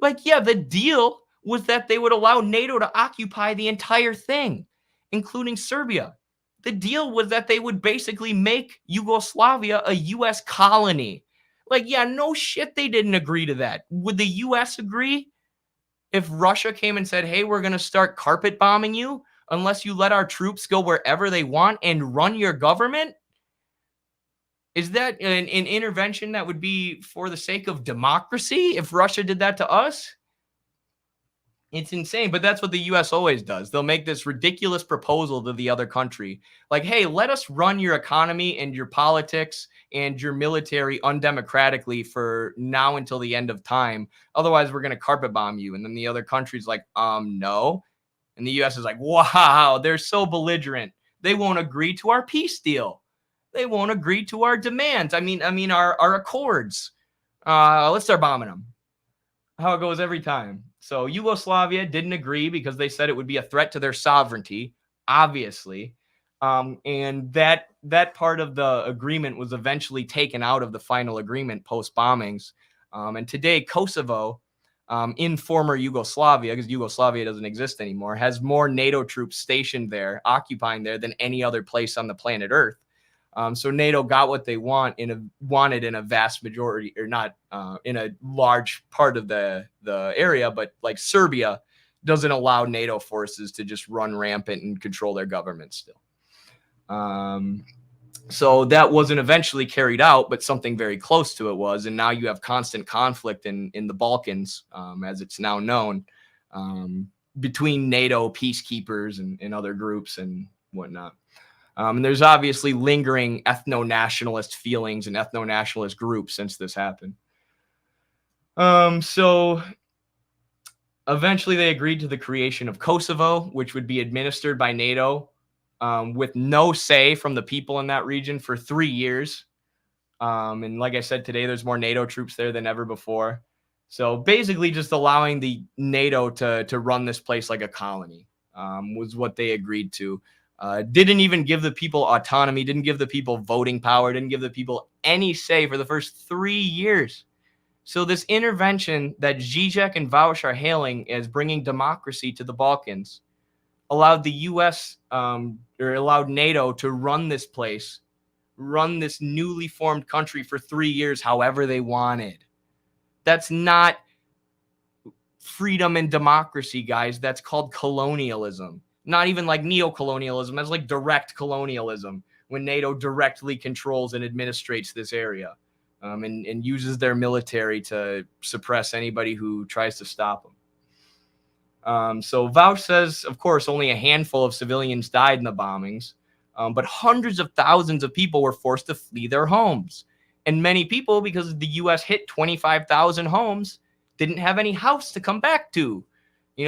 Like, yeah, the deal was that they would allow NATO to occupy the entire thing, including Serbia. The deal was that they would basically make Yugoslavia a U.S. colony. Like, yeah, no shit, they didn't agree to that. Would the U.S. agree if Russia came and said, hey, we're going to start carpet bombing you unless you let our troops go wherever they want and run your government? Is that an intervention that would be for the sake of democracy if Russia did that to us? It's insane, but that's what the U.S. always does. They'll make this ridiculous proposal to the other country. Like, hey, let us run your economy and your politics and your military undemocratically for now until the end of time. Otherwise, we're going to carpet bomb you. And then the other country's like, no. And the U.S. is like, wow, they're so belligerent. They won't agree to our peace deal. They won't agree to our demands. I mean, our accords. Let's start bombing them. How it goes every time. So Yugoslavia didn't agree because they said it would be a threat to their sovereignty, obviously. And that part of the agreement was eventually taken out of the final agreement post bombings. And today, Kosovo, in former Yugoslavia, because Yugoslavia doesn't exist anymore, has more NATO troops stationed there, occupying there, than any other place on the planet Earth. So NATO got what they wanted in a vast majority, or not in a large part of the area, but like Serbia doesn't allow NATO forces to just run rampant and control their government still. So that wasn't eventually carried out, but something very close to it was. And now you have constant conflict in the Balkans, as it's now known, between NATO peacekeepers and other groups and whatnot. And there's obviously lingering ethno-nationalist feelings and ethno-nationalist groups since this happened. So eventually they agreed to the creation of Kosovo, which would be administered by NATO with no say from the people in that region for 3 years. And like I said, today there's more NATO troops there than ever before. So basically just allowing the NATO to run this place like a colony was what they agreed to. Didn't even give the people autonomy, didn't give the people voting power, didn't give the people any say for the first 3 years. So this intervention that Zizek and Vaush are hailing as bringing democracy to the Balkans allowed the U.S. Or allowed NATO to run this place, run this newly formed country for 3 years however they wanted. That's not freedom and democracy, guys. That's called colonialism. Not even like neo-colonialism. That's like direct colonialism, when NATO directly controls and administrates this area, and uses their military to suppress anybody who tries to stop them. So Vaush says, of course, only a handful of civilians died in the bombings, but hundreds of thousands of people were forced to flee their homes. And many people, because the U.S. hit 25,000 homes, didn't have any house to come back to.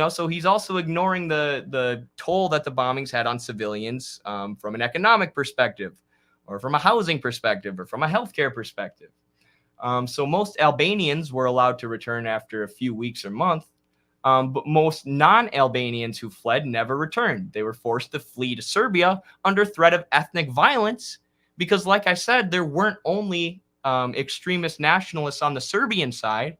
So he's also ignoring the toll that the bombings had on civilians from an economic perspective, or from a housing perspective, or from a healthcare perspective. So most Albanians were allowed to return after a few weeks or months, but most non-Albanians who fled never returned. They were forced to flee to Serbia under threat of ethnic violence because, like I said, there weren't only extremist nationalists on the Serbian side.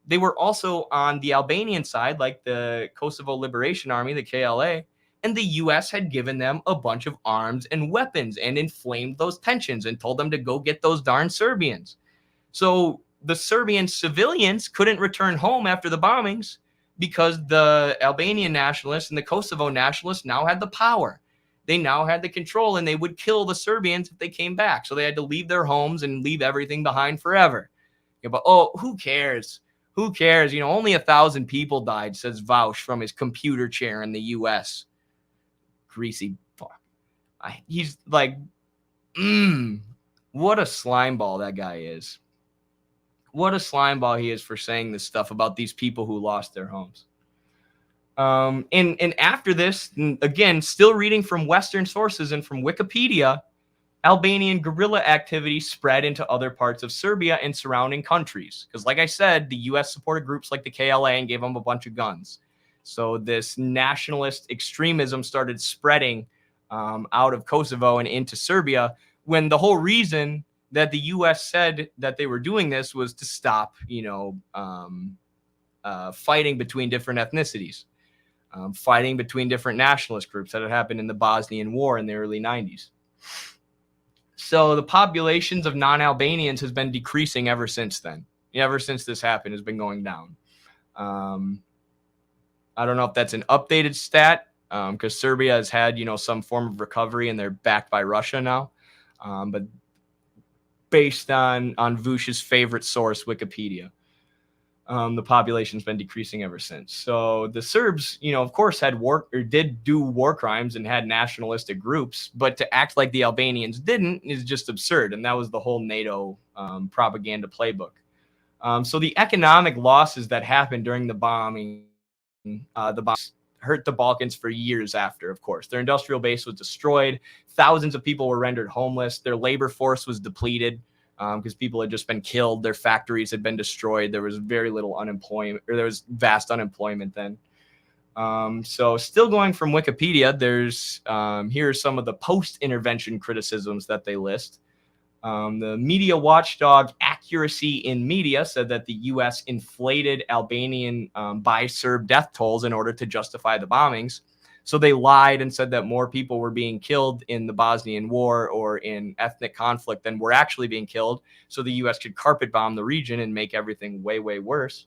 They were also on the Albanian side, like the Kosovo Liberation Army, the KLA, and the U.S. had given them a bunch of arms and weapons and inflamed those tensions and told them to go get those darn Serbians. So the Serbian civilians couldn't return home after the bombings because the Albanian nationalists and the Kosovo nationalists now had the power. They now had the control, and they would kill the Serbians if they came back. So they had to leave their homes and leave everything behind forever. But who cares? Who cares? Only 1,000 people died, says Vaush from his computer chair in the U.S. Greasy fuck. He's like, What a slimeball that guy is. What a slimeball he is for saying this stuff about these people who lost their homes. And after this, again, still reading from Western sources and from Wikipedia, Albanian guerrilla activity spread into other parts of Serbia and surrounding countries. Because like I said, the U.S. supported groups like the KLA and gave them a bunch of guns. So this nationalist extremism started spreading out of Kosovo and into Serbia, when the whole reason that the U.S. said that they were doing this was to stop, fighting between different ethnicities, fighting between different nationalist groups that had happened in the Bosnian War in the early 90s. So the populations of non-Albanians has been decreasing ever since then. Ever since this happened, has been going down. I don't know if that's an updated stat, because Serbia has had, some form of recovery and they're backed by Russia now. But based on Vaush's favorite source, Wikipedia, the population's been decreasing ever since. So the Serbs, of course, did do war crimes and had nationalistic groups, but to act like the Albanians didn't is just absurd. And that was the whole NATO propaganda playbook. So the economic losses that happened during the bombing, hurt the Balkans for years after, of course. Their industrial base was destroyed. Thousands of people were rendered homeless. Their labor force was depleted because people had just been killed. Their factories had been destroyed. There was very little unemployment, or there was vast unemployment then. So still going from Wikipedia, there's here are some of the post-intervention criticisms that they list. The media watchdog Accuracy in Media said that the U.S. inflated Albanian by-Serb death tolls in order to justify the bombings. So they lied and said that more people were being killed in the Bosnian War or in ethnic conflict than were actually being killed, so the U.S. could carpet bomb the region and make everything way, way worse.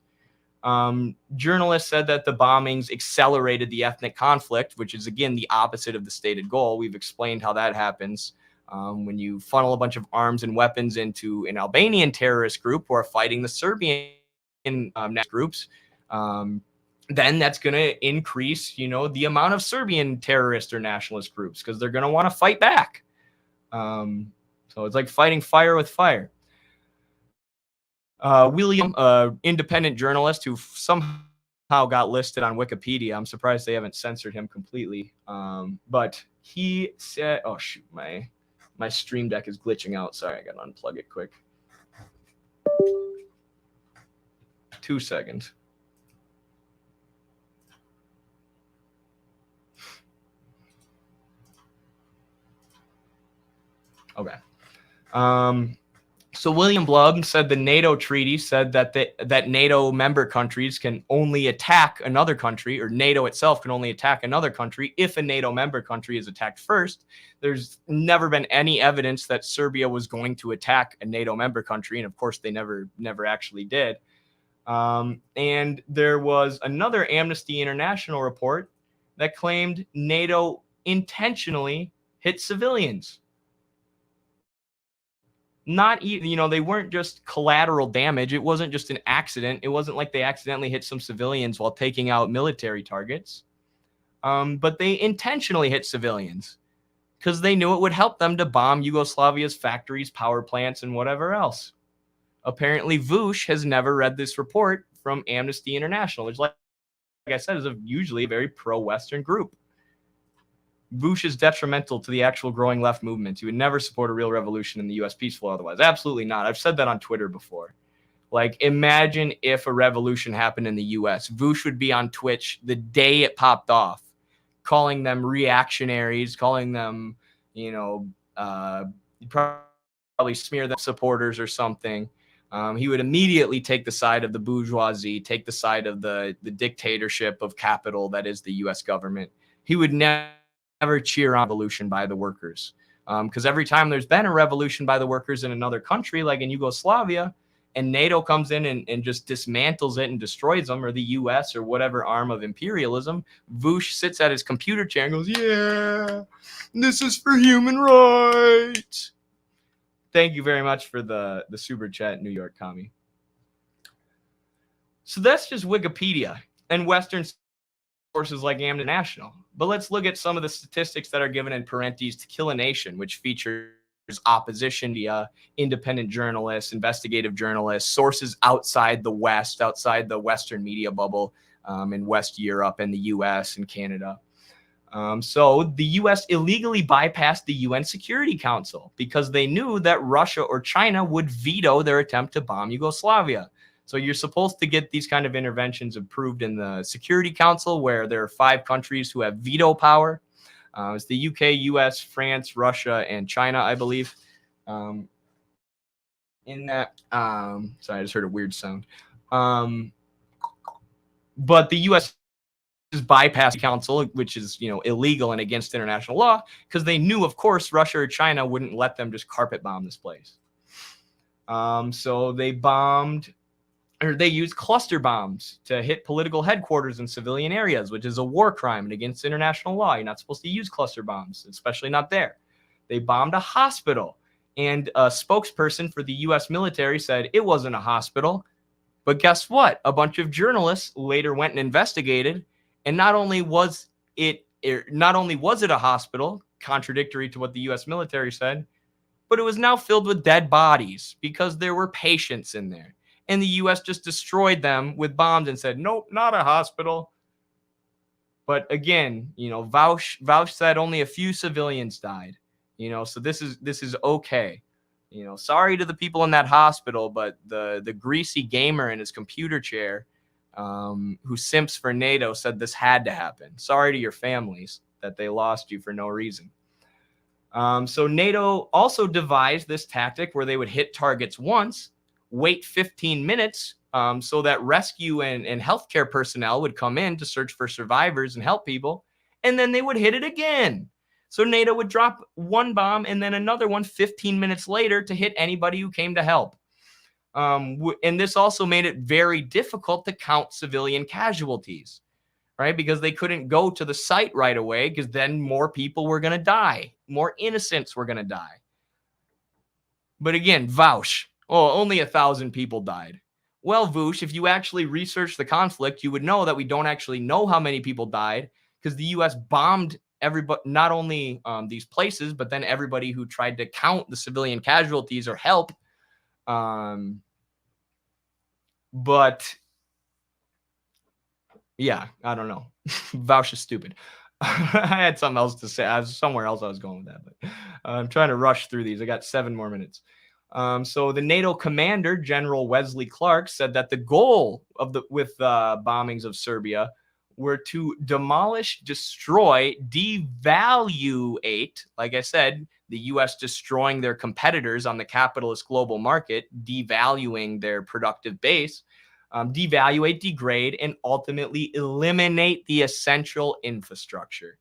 Journalists said that the bombings accelerated the ethnic conflict, which is, again, the opposite of the stated goal. We've explained how that happens. When you funnel a bunch of arms and weapons into an Albanian terrorist group who are fighting the Serbian groups, then that's going to increase, the amount of Serbian terrorist or nationalist groups, because they're going to want to fight back. So it's like fighting fire with fire. William, independent journalist who somehow got listed on Wikipedia. I'm surprised they haven't censored him completely. But he said, oh, shoot, my Stream Deck is glitching out. Sorry, I got to unplug it quick. 2 seconds. Okay. So William Blum said the NATO treaty said that that NATO member countries can only attack another country, or NATO itself can only attack another country if a NATO member country is attacked first. There's never been any evidence that Serbia was going to attack a NATO member country, and of course they never actually did. And there was another Amnesty International report that claimed NATO intentionally hit civilians. Not even, they weren't just collateral damage. It wasn't just an accident. It wasn't like they accidentally hit some civilians while taking out military targets. But they intentionally hit civilians because they knew it would help them to bomb Yugoslavia's factories, power plants, and whatever else. Apparently, Vaush has never read this report from Amnesty International, which, like I said, is usually a very pro-Western group. Vaush is detrimental to the actual growing left movement. He would never support a real revolution in the U.S. peaceful otherwise. Absolutely not. I've said that on Twitter before. Like, imagine if a revolution happened in the U.S. Vaush would be on Twitch the day it popped off, calling them reactionaries, calling them, he'd probably smear them supporters or something. He would immediately take the side of the bourgeoisie, take the side of the dictatorship of capital that is the U.S. government. He would never cheer on revolution by the workers, because every time there's been a revolution by the workers in another country, like in Yugoslavia, and NATO comes in and just dismantles it and destroys them, or the US or whatever arm of imperialism, Vaush sits at his computer chair and goes, yeah, this is for human rights. Thank you very much for the super chat, New York Commie. So that's just Wikipedia and Western sources like Amnesty International. But let's look at some of the statistics that are given in Parenti's To Kill a Nation, which features opposition media, independent journalists, investigative journalists, sources outside the West, outside the Western media bubble, in West Europe and the US and Canada. So the US illegally bypassed the UN Security Council because they knew that Russia or China would veto their attempt to bomb Yugoslavia. So you're supposed to get these kind of interventions approved in the Security Council, where there are 5 countries who have veto power. It's the UK, US, France, Russia, and China, I believe. In that, sorry, I just heard a weird sound. But the US bypassed the council, which is, illegal and against international law, because they knew, of course, Russia or China wouldn't let them just carpet bomb this place. So they used cluster bombs to hit political headquarters in civilian areas, which is a war crime and against international law. You're not supposed to use cluster bombs, especially not there. They bombed a hospital, and a spokesperson for the US military said it wasn't a hospital. But guess what? A bunch of journalists later went and investigated, and not only was it a hospital, contradictory to what the US military said, but it was now filled with dead bodies because there were patients in there. And the US just destroyed them with bombs and said, nope, not a hospital. But again, Vaush said only a few civilians died. So this is okay. Sorry to the people in that hospital, but the greasy gamer in his computer chair, who simps for NATO, said this had to happen. Sorry to your families that they lost you for no reason. So NATO also devised this tactic where they would hit targets once, wait 15 minutes so that rescue and healthcare personnel would come in to search for survivors and help people, and then they would hit it again. So NATO would drop one bomb and then another one 15 minutes later to hit anybody who came to help. And this also made it very difficult to count civilian casualties, right? Because they couldn't go to the site right away, because then more people were going to die. More innocents were going to die. But again, Vaush, only 1,000 people died. Well, Vaush, if you actually research the conflict, you would know that we don't actually know how many people died, because the U.S. bombed everybody, not only these places, but then everybody who tried to count the civilian casualties or help. But yeah, I don't know. Vaush is stupid. I had something else to say. I was somewhere else I was going with that, but I'm trying to rush through these. I got 7 more minutes. So the NATO commander, General Wesley Clark, said that the goal of bombings of Serbia were to demolish, destroy, devaluate, like I said, the U.S. destroying their competitors on the capitalist global market, devaluing their productive base, devaluate, degrade, and ultimately eliminate the essential infrastructure.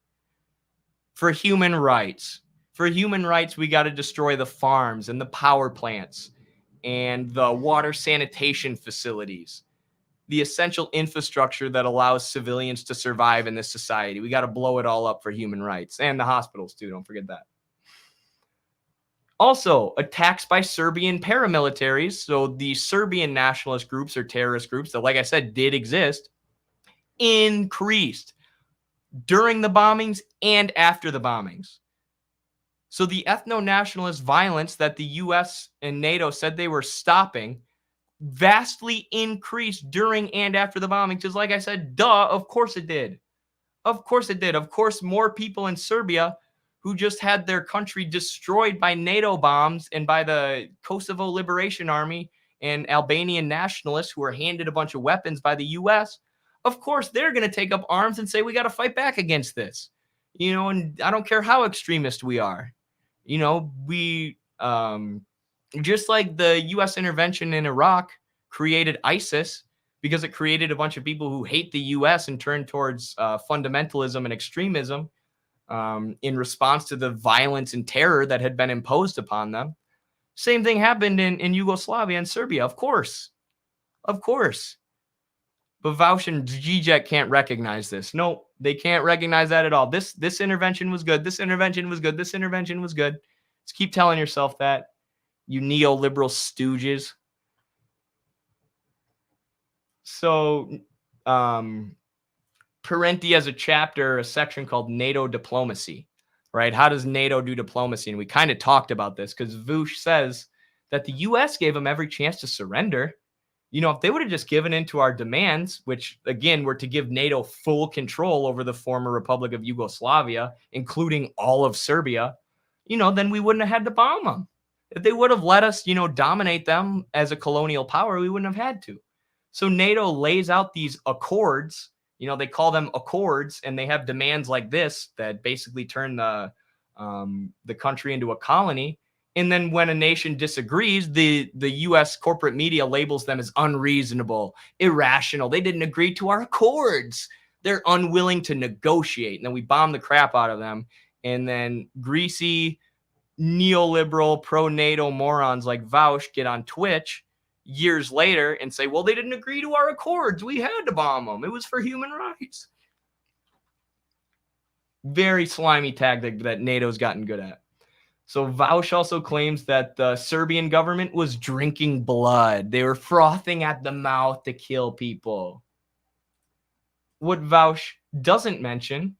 For human rights, we got to destroy the farms and the power plants and the water sanitation facilities, the essential infrastructure that allows civilians to survive in this society. We got to blow it all up for human rights, and the hospitals too. Don't forget that. Also, attacks by Serbian paramilitaries. So the Serbian nationalist groups or terrorist groups that, like I said, did exist, increased during the bombings and after the bombings. So the ethno-nationalist violence that the US and NATO said they were stopping vastly increased during and after the bombings. Because like I said, of course it did. Of course it did. Of course, more people in Serbia who just had their country destroyed by NATO bombs and by the Kosovo Liberation Army and Albanian nationalists who were handed a bunch of weapons by the US, of course, they're going to take up arms and say, we got to fight back against this. And I don't care how extremist we are. We, just like the US intervention in Iraq created ISIS, because it created a bunch of people who hate the U.S. and turn towards fundamentalism and extremism in response to the violence and terror that had been imposed upon them. Same thing happened in Yugoslavia and Serbia, of course. Of course. But Vaush and Zizek can't recognize this. No, they can't recognize that at all. This intervention was good. This intervention was good. This intervention was good. Just keep telling yourself that, you neoliberal stooges. So, Parenti has a section called NATO diplomacy. right? How does NATO do diplomacy? And we kind of talked about this because Vaush says that the U.S. gave them every chance to surrender. If they would have just given in to our demands, which again were to give NATO full control over the former Republic of Yugoslavia, including all of Serbia, then we wouldn't have had to bomb them. If they would have let us, dominate them as a colonial power, we wouldn't have had to. So NATO lays out these accords. They call them accords, and they have demands like this that basically turn the country into a colony. And then when a nation disagrees, the U.S. corporate media labels them as unreasonable, irrational. They didn't agree to our accords. They're unwilling to negotiate. And then we bomb the crap out of them. And then greasy, neoliberal, pro-NATO morons like Vaush get on Twitch years later and say, well, they didn't agree to our accords. We had to bomb them. It was for human rights. Very slimy tactic that NATO's gotten good at. So Vaush also claims that the Serbian government was drinking blood. They were frothing at the mouth to kill people. What Vaush doesn't mention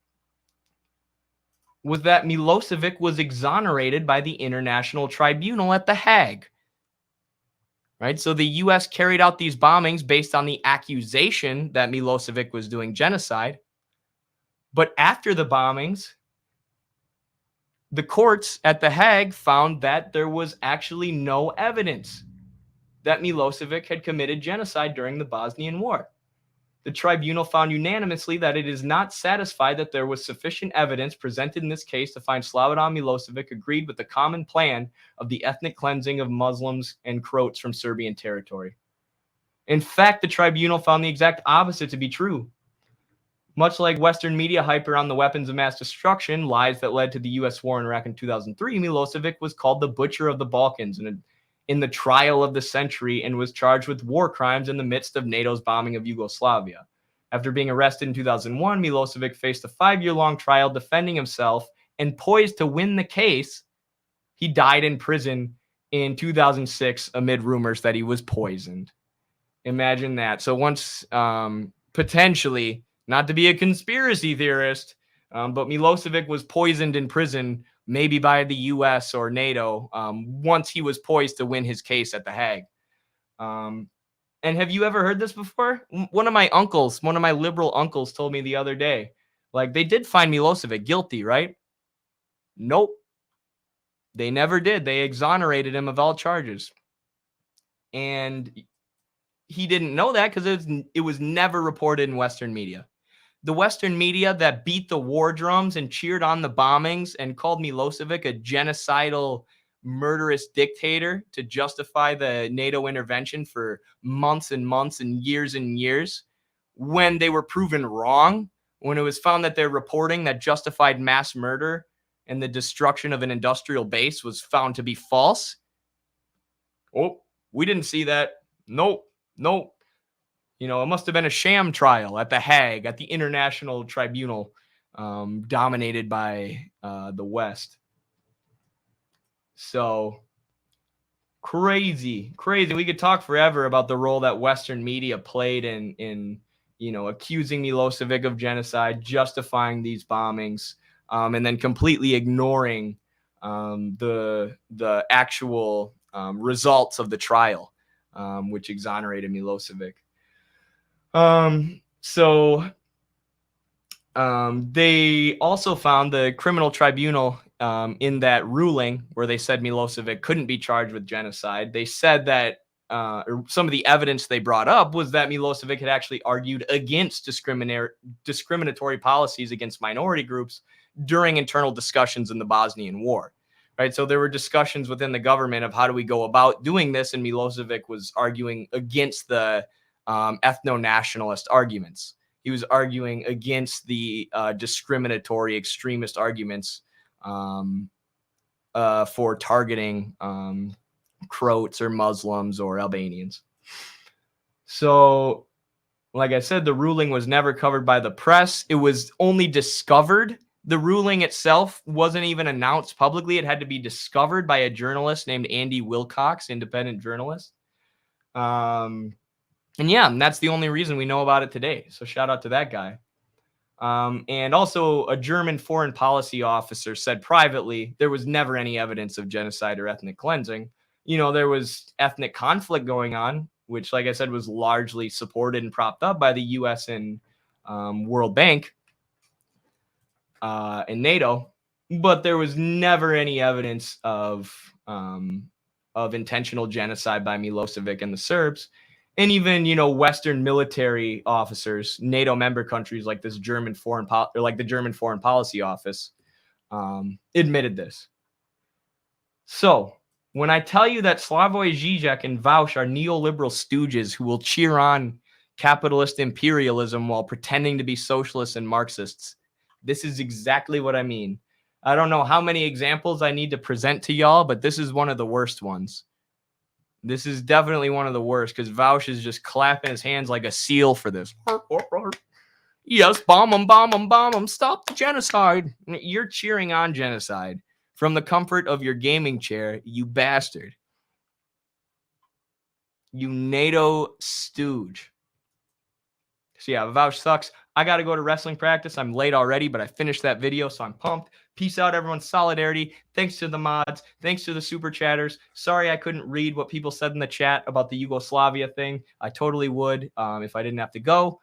was that Milosevic was exonerated by the International Tribunal at The Hague. Right? So the U.S. carried out these bombings based on the accusation that Milosevic was doing genocide. But after the bombings, the courts at The Hague found that there was actually no evidence that Milosevic had committed genocide during the Bosnian War. The tribunal found unanimously that it is not satisfied that there was sufficient evidence presented in this case to find Slobodan Milosevic agreed with the common plan of the ethnic cleansing of Muslims and Croats from Serbian territory. In fact, the tribunal found the exact opposite to be true. Much like Western media hype around the weapons of mass destruction, lies that led to the U.S. war in Iraq in 2003, Milosevic was called the Butcher of the Balkans in the trial of the century and was charged with war crimes in the midst of NATO's bombing of Yugoslavia. After being arrested in 2001, Milosevic faced a 5-year-long trial defending himself, and poised to win the case, he died in prison in 2006 amid rumors that he was poisoned. Imagine that. So once potentially, not to be a conspiracy theorist, but Milosevic was poisoned in prison, maybe by the U.S. or NATO, once he was poised to win his case at The Hague. And have you ever heard this before? One of my liberal uncles told me the other day, like, they did find Milosevic guilty, right? Nope. They never did. They exonerated him of all charges. And he didn't know that because it was never reported in Western media. The Western media that beat the war drums and cheered on the bombings and called Milosevic a genocidal, murderous dictator to justify the NATO intervention for months and months and years, when they were proven wrong, when it was found that their reporting that justified mass murder and the destruction of an industrial base was found to be false. Oh, we didn't see that. Nope. It must have been a sham trial at The Hague, at the International Tribunal, dominated by the West. So crazy. We could talk forever about the role that Western media played in accusing Milosevic of genocide, justifying these bombings, and then completely ignoring the actual results of the trial, which exonerated Milosevic. They also found the criminal tribunal in that ruling where they said Milosevic couldn't be charged with genocide. They said that some of the evidence they brought up was that Milosevic had actually argued against discriminatory policies against minority groups during internal discussions in the Bosnian War. Right, so there were discussions within the government of how do we go about doing this, and Milosevic was arguing against the ethno-nationalist arguments. He was arguing against the discriminatory extremist arguments for targeting Croats or Muslims or Albanians. So, like I said, the ruling was never covered by the press. It was only discovered. The ruling itself wasn't even announced publicly. It had to be discovered by a journalist named Andy Wilcox, independent journalist. And that's the only reason we know about it today. So shout out to that guy. And also a German foreign policy officer said privately there was never any evidence of genocide or ethnic cleansing. You know, there was ethnic conflict going on, which, like I said, was largely supported and propped up by the U.S. and World Bank and NATO, but there was never any evidence of intentional genocide by Milosevic and the Serbs. And even, you know, Western military officers, NATO member countries like this German the German Foreign Policy Office, admitted this. So when I tell you that Slavoj Žižek and Vaush are neoliberal stooges who will cheer on capitalist imperialism while pretending to be socialists and Marxists, this is exactly what I mean. I don't know how many examples I need to present to y'all, but this is one of the worst ones. This is definitely one of the worst because Vaush is just clapping his hands like a seal for this. Yes, bomb them, stop the genocide. You're cheering on genocide from the comfort of your gaming chair, you bastard. You NATO stooge. So yeah, Vaush sucks. I got to go to wrestling practice. I'm late already, but I finished that video, so I'm pumped. Peace out, everyone. Solidarity. Thanks to the mods. Thanks to the super chatters. Sorry I couldn't read what people said in the chat about the Yugoslavia thing. I totally would if I didn't have to go.